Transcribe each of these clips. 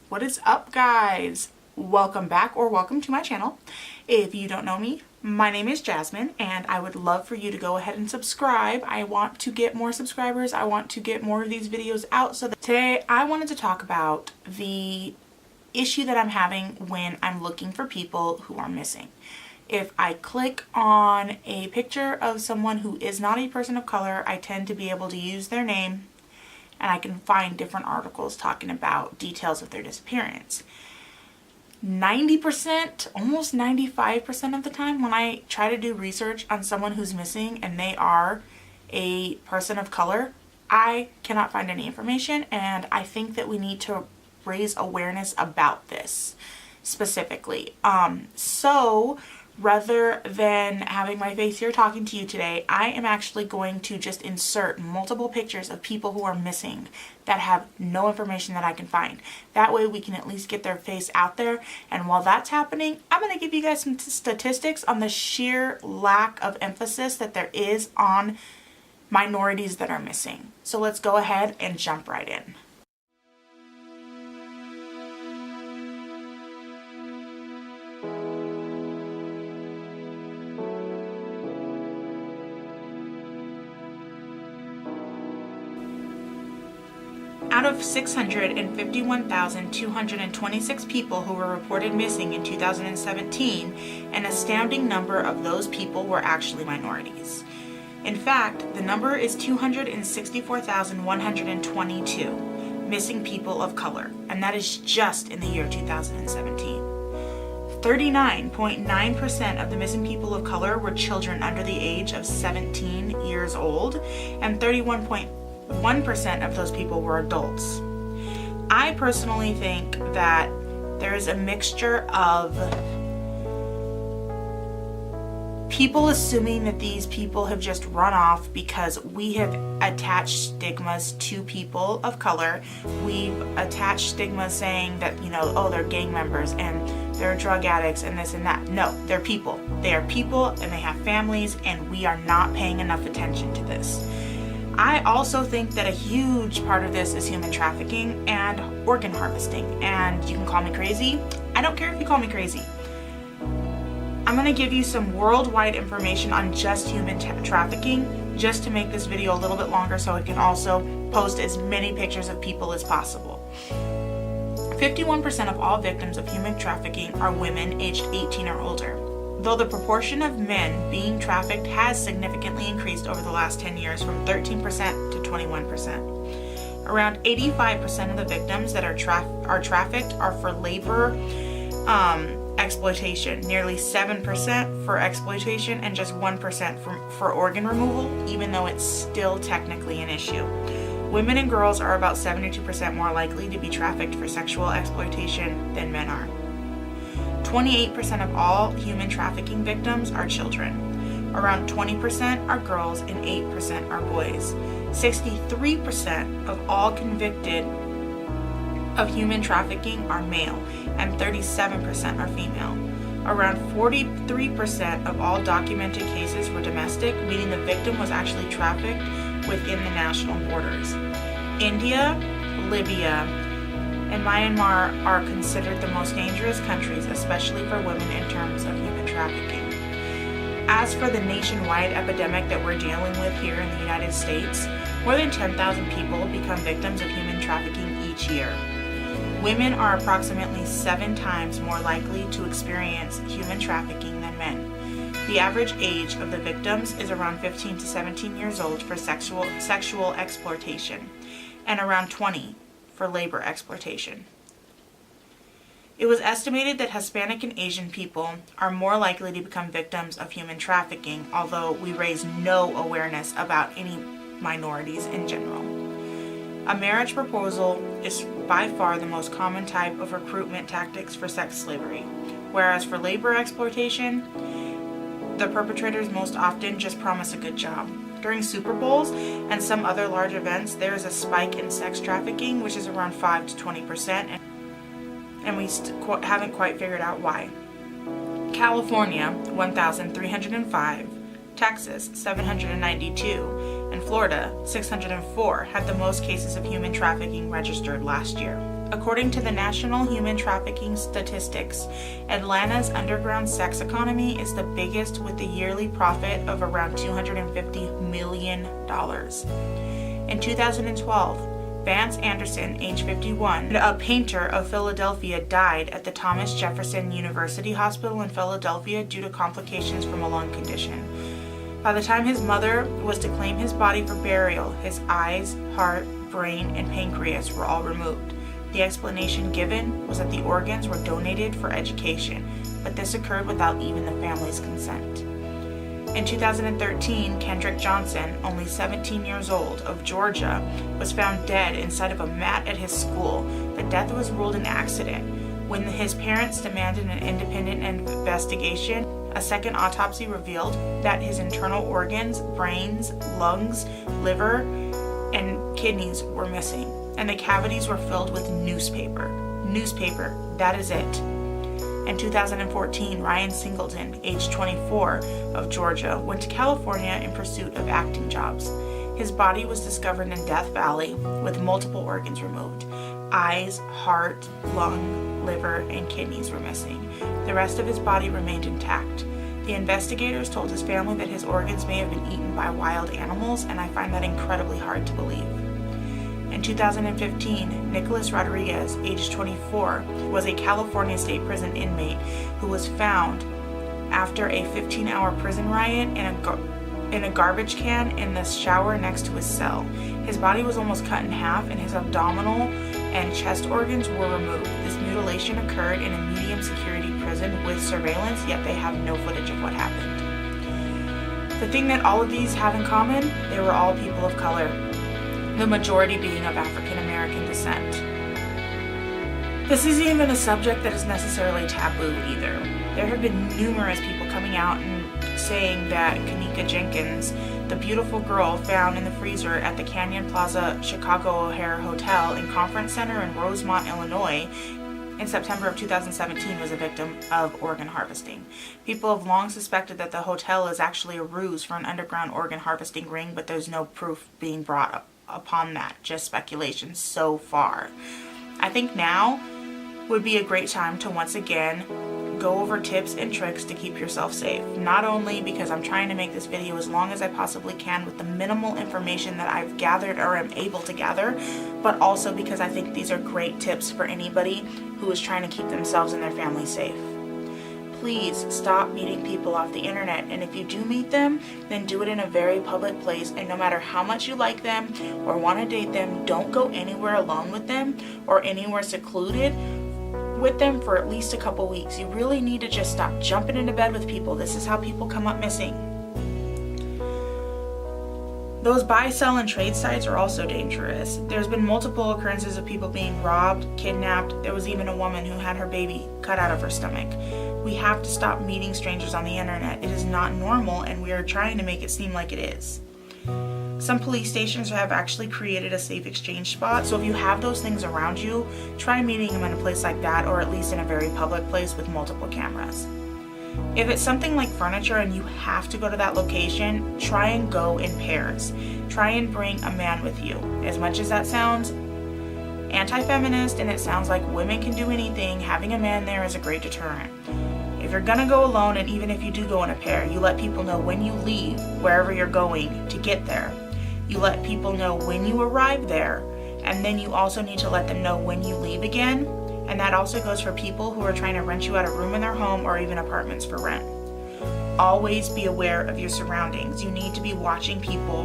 What is up, guys? Welcome back or welcome to my channel. If you don't know me, my name is Jasmine and I would love for you to go ahead and subscribe. I want to get more subscribers. I want to get more of these videos out. So today I wanted to talk about the issue that I'm having when I'm looking for people who are missing. If I click on a picture of someone who is not a person of color, I tend to be able to use their name and I can find different articles talking about details of their disappearance. 90%, almost 95% of the time when I try to do research on someone who's missing and they are a person of color, I cannot find any information, and I think that we need to raise awareness about this specifically. So rather than having my face here talking to you today, I am actually going to just insert multiple pictures of people who are missing that have no information that I can find. That way we can at least get their face out there. And while that's happening, I'm going to give you guys some statistics on the sheer lack of emphasis that there is on minorities that are missing. So let's go ahead and jump right in. Out of 651,226 people who were reported missing in 2017, an astounding number of those people were actually minorities. In fact, the number is 264,122 missing people of color, and that is just in the year 2017. 39.9% of the missing people of color were children under the age of 17 years old, and 31.1% of those people were adults. I personally think that there is a mixture of people assuming that these people have just run off because we have attached stigmas to people of color. We've attached stigmas saying that, oh, they're gang members and they're drug addicts and this and that. No, they're people. They are people and they have families, and we are not paying enough attention to this. I also think that a huge part of this is human trafficking and organ harvesting. And you can call me crazy. I don't care if you call me crazy. I'm going to give you some worldwide information on just human trafficking, just to make this video a little bit longer so I can also post as many pictures of people as possible. 51% of all victims of human trafficking are women aged 18 or older. Though the proportion of men being trafficked has significantly increased over the last 10 years from 13% to 21%. Around 85% of the victims that are trafficked are for labor exploitation, nearly 7% for exploitation, and just 1% for organ removal, even though it's still technically an issue. Women and girls are about 72% more likely to be trafficked for sexual exploitation than men are. 28% of all human trafficking victims are children. Around 20% are girls and 8% are boys. 63% of all convicted of human trafficking are male, and 37% are female. Around 43% of all documented cases were domestic, meaning the victim was actually trafficked within the national borders. India, Libya, and Myanmar are considered the most dangerous countries, especially for women in terms of human trafficking. As for the nationwide epidemic that we're dealing with here in the United States, more than 10,000 people become victims of human trafficking each year. Women are approximately 7 times more likely to experience human trafficking than men. The average age of the victims is around 15 to 17 years old for sexual exploitation, and around 20 for labor exploitation. It was estimated that Hispanic and Asian people are more likely to become victims of human trafficking, although we raise no awareness about any minorities in general. A marriage proposal is by far the most common type of recruitment tactics for sex slavery, whereas for labor exploitation, the perpetrators most often just promise a good job. During Super Bowls and some other large events, there is a spike in sex trafficking, which is around 5 to 20%, and we haven't quite figured out why. California, 1,305, Texas, 792, and Florida, 604, had the most cases of human trafficking registered last year. According to the National Human Trafficking Statistics, Atlanta's underground sex economy is the biggest, with a yearly profit of around $250 million. In 2012, Vance Anderson, age 51, a painter of Philadelphia, died at the Thomas Jefferson University Hospital in Philadelphia due to complications from a lung condition. By the time his mother was to claim his body for burial, his eyes, heart, brain, and pancreas were all removed. The explanation given was that the organs were donated for education, but this occurred without even the family's consent. In 2013, Kendrick Johnson, only 17 years old, of Georgia, was found dead inside of a mat at his school. The death was ruled an accident. When his parents demanded an independent investigation, a second autopsy revealed that his internal organs, brains, lungs, liver, and kidneys were missing, and the cavities were filled with newspaper. Newspaper, that is it. In 2014, Ryan Singleton, age 24, of Georgia, went to California in pursuit of acting jobs. His body was discovered in Death Valley with multiple organs removed. Eyes, heart, lung, liver, and kidneys were missing. The rest of his body remained intact. The investigators told his family that his organs may have been eaten by wild animals, and I find that incredibly hard to believe. In 2015, Nicholas Rodriguez, age 24, was a California state prison inmate who was found after a 15-hour prison riot in a garbage can in the shower next to his cell. His body was almost cut in half, and his abdominal and chest organs were removed. This mutilation occurred in a medium security prison with surveillance, yet they have no footage of what happened. The thing that all of these have in common, they were all people of color, the majority being of African American descent. This isn't even a subject that is necessarily taboo either. There have been numerous people coming out and saying that Kanika Jenkins, the beautiful girl found in the freezer at the Canyon Plaza Chicago O'Hare Hotel and Conference Center in Rosemont, Illinois, in September of 2017, was a victim of organ harvesting. People have long suspected that the hotel is actually a ruse for an underground organ harvesting ring, but there's no proof being brought up upon that, just speculation so far. I think now would be a great time to once again go over tips and tricks to keep yourself safe. Not only because I'm trying to make this video as long as I possibly can with the minimal information that I've gathered or am able to gather, but also because I think these are great tips for anybody who is trying to keep themselves and their family safe. Please stop meeting people off the internet, and if you do meet them, then do it in a very public place, and no matter how much you like them or want to date them, don't go anywhere alone with them or anywhere secluded with them for at least a couple weeks. You really need to just stop jumping into bed with people. This is how people come up missing. Those buy, sell, and trade sites are also dangerous. There's been multiple occurrences of people being robbed, kidnapped. There was even a woman who had her baby cut out of her stomach. We have to stop meeting strangers on the internet. It is not normal, and we are trying to make it seem like it is. Some police stations have actually created a safe exchange spot, so if you have those things around you, try meeting them in a place like that, or at least in a very public place with multiple cameras. If it's something like furniture and you have to go to that location, try and go in pairs. Try and bring a man with you. As much as that sounds anti-feminist and it sounds like women can do anything, having a man there is a great deterrent. If you're gonna go alone, and even if you do go in a pair, you let people know when you leave wherever you're going to get there. You let people know when you arrive there, and then you also need to let them know when you leave again. And that also goes for people who are trying to rent you out a room in their home or even apartments for rent. Always be aware of your surroundings. You need to be watching people.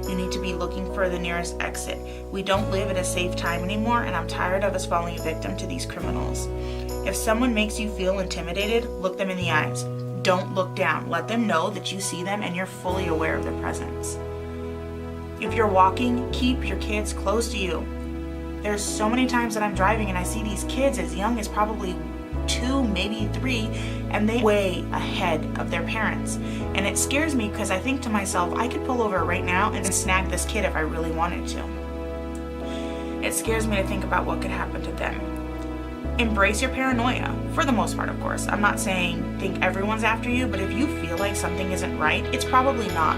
You need to be looking for the nearest exit. We don't live at a safe time anymore, and I'm tired of us falling victim to these criminals. If someone makes you feel intimidated, look them in the eyes. Don't look down. Let them know that you see them and you're fully aware of their presence. If you're walking, keep your kids close to you. There's so many times that I'm driving and I see these kids as young as probably 2, maybe 3, and they way ahead of their parents. And it scares me because I think to myself, I could pull over right now and snag this kid if I really wanted to. It scares me to think about what could happen to them. Embrace your paranoia, for the most part, of course. I'm not saying think everyone's after you, but if you feel like something isn't right, it's probably not.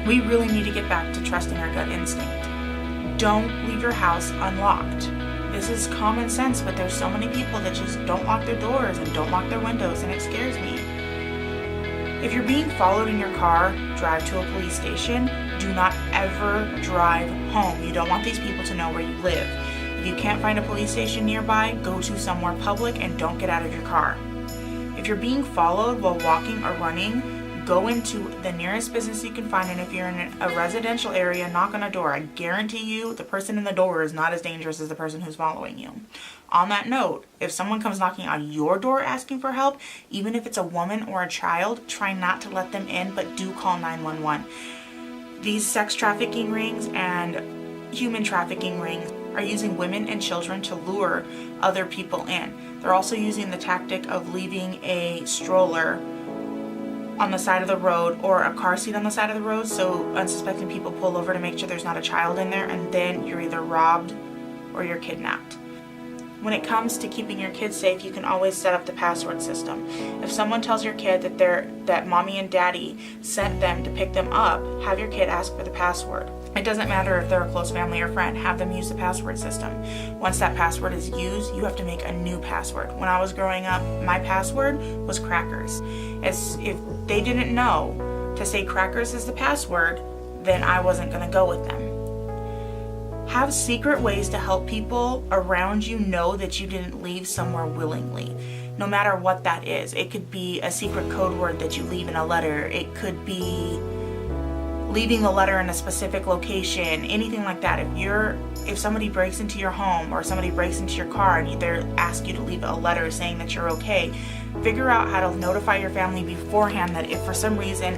We really need to get back to trusting our gut instinct. Don't leave your house unlocked. This is common sense, but there's so many people that just don't lock their doors and don't lock their windows, and it scares me. If you're being followed in your car, drive to a police station. Do not ever drive home. You don't want these people to know where you live. If you can't find a police station nearby, go to somewhere public and don't get out of your car. If you're being followed while walking or running, go into the nearest business you can find, and if you're in a residential area, knock on a door. I guarantee you the person in the door is not as dangerous as the person who's following you. On that note, if someone comes knocking on your door asking for help, even if it's a woman or a child, try not to let them in, but do call 911. These sex trafficking rings and human trafficking rings are using women and children to lure other people in. They're also using the tactic of leaving a stroller on the side of the road or a car seat on the side of the road, so unsuspecting people pull over to make sure there's not a child in there, and then you're either robbed or you're kidnapped. When it comes to keeping your kids safe, you can always set up the password system. If someone tells your kid that mommy and daddy sent them to pick them up, have your kid ask for the password. It doesn't matter if they're a close family or friend, have them use the password system. Once that password is used, you have to make a new password. When I was growing up, my password was crackers. If they didn't know to say crackers is the password, then I wasn't going to go with them. Have secret ways to help people around you know that you didn't leave somewhere willingly, no matter what that is. It could be a secret code word that you leave in a letter. It could be leaving the letter in a specific location, anything like that. If somebody breaks into your home or somebody breaks into your car and they ask you to leave a letter saying that you're okay, figure out how to notify your family beforehand that if for some reason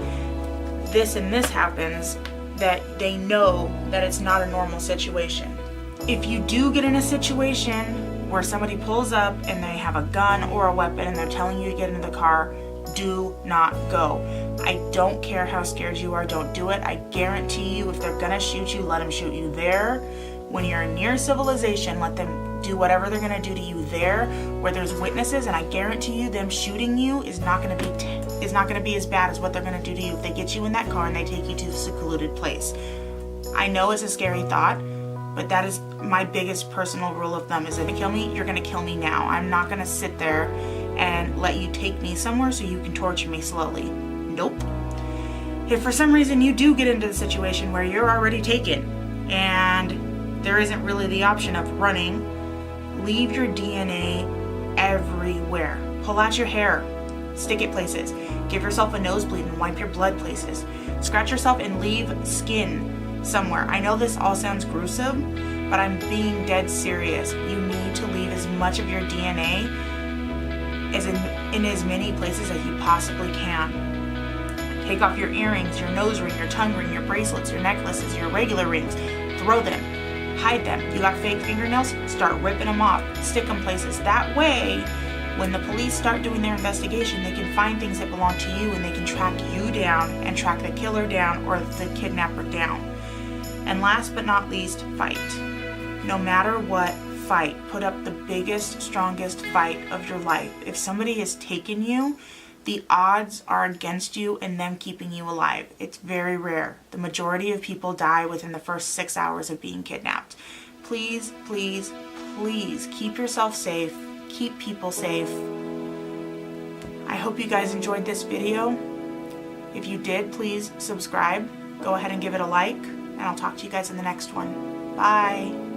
this and this happens, that they know that it's not a normal situation. If you do get in a situation where somebody pulls up and they have a gun or a weapon and they're telling you to get into the car, do not go. I don't care how scared you are, don't do it. I guarantee you if they're gonna shoot you, let them shoot you there. When you're near civilization, let them do whatever they're gonna do to you there where there's witnesses, and I guarantee you them shooting you is not gonna be as bad as what they're gonna do to you if they get you in that car and they take you to a secluded place. I know it's a scary thought, but that is my biggest personal rule of thumb is if you kill me, you're gonna kill me now. I'm not gonna sit there and let you take me somewhere so you can torture me slowly. Nope. If for some reason you do get into the situation where you're already taken and there isn't really the option of running, leave your DNA everywhere. Pull out your hair, stick it places. Give yourself a nosebleed and wipe your blood places. Scratch yourself and leave skin somewhere. I know this all sounds gruesome, but I'm being dead serious. You need to leave as much of your DNA as in as many places as you possibly can. Take off your earrings, your nose ring, your tongue ring, your bracelets, your necklaces, your regular rings. Throw them. Hide them. You got fake fingernails? Start ripping them off. Stick them places. That way, when the police start doing their investigation, they can find things that belong to you and they can track you down and track the killer down or the kidnapper down. And last but not least, fight. No matter what, fight. Put up the biggest, strongest fight of your life. If somebody has taken you, the odds are against you and them keeping you alive. It's very rare. The majority of people die within the first 6 hours of being kidnapped. Please, please, please keep yourself safe. Keep people safe. I hope you guys enjoyed this video. If you did, please subscribe. Go ahead and give it a like, and I'll talk to you guys in the next one. Bye.